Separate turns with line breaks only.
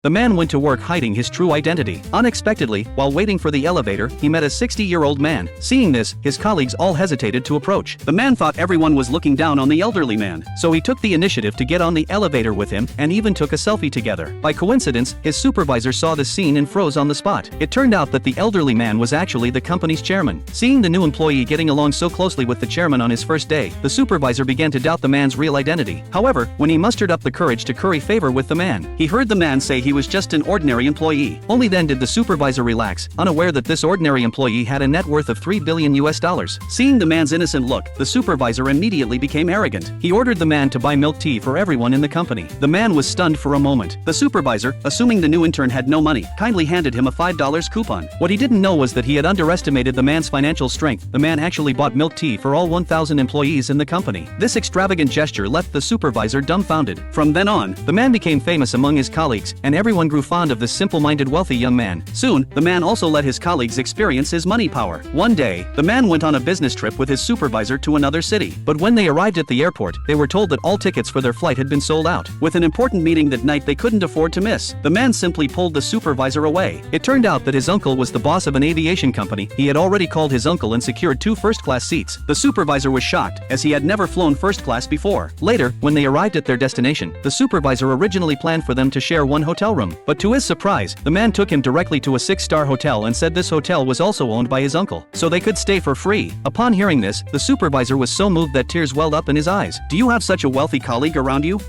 The man went to work hiding his true identity. Unexpectedly, while waiting for the elevator, he met a 60-year-old man. Seeing this, his colleagues all hesitated to approach. The man thought everyone was looking down on the elderly man, so he took the initiative to get on the elevator with him and even took a selfie together. By coincidence, his supervisor saw the scene and froze on the spot. It turned out that the elderly man was actually the company's chairman. Seeing the new employee getting along so closely with the chairman on his first day, the supervisor began to doubt the man's real identity. However, when he mustered up the courage to curry favor with the man, he heard the man say he was just an ordinary employee. Only then did the supervisor relax, unaware that this ordinary employee had a net worth of $3 billion. Seeing the man's innocent look, the supervisor immediately became arrogant. He ordered the man to buy milk tea for everyone in the company. The man was stunned for a moment. The supervisor, assuming the new intern had no money, kindly handed him a $5 coupon. What he didn't know was that he had underestimated the man's financial strength. The man actually bought milk tea for all 1,000 employees in the company. This extravagant gesture left the supervisor dumbfounded. From then on, the man became famous among his colleagues, and everyone grew fond of this simple-minded wealthy young man. Soon, the man also let his colleagues experience his money power. One day, the man went on a business trip with his supervisor to another city. But when they arrived at the airport, they were told that all tickets for their flight had been sold out. With an important meeting that night they couldn't afford to miss, the man simply pulled the supervisor away. It turned out that his uncle was the boss of an aviation company. He had already called his uncle and secured 2 first-class seats. The supervisor was shocked, as he had never flown first class before. Later, when they arrived at their destination, the supervisor originally planned for them to share one hotel room. But to his surprise, the man took him directly to a 6-star hotel and said this hotel was also owned by his uncle, so they could stay for free. Upon hearing this, the supervisor was so moved that tears welled up in his eyes. Do you have such a wealthy colleague around you?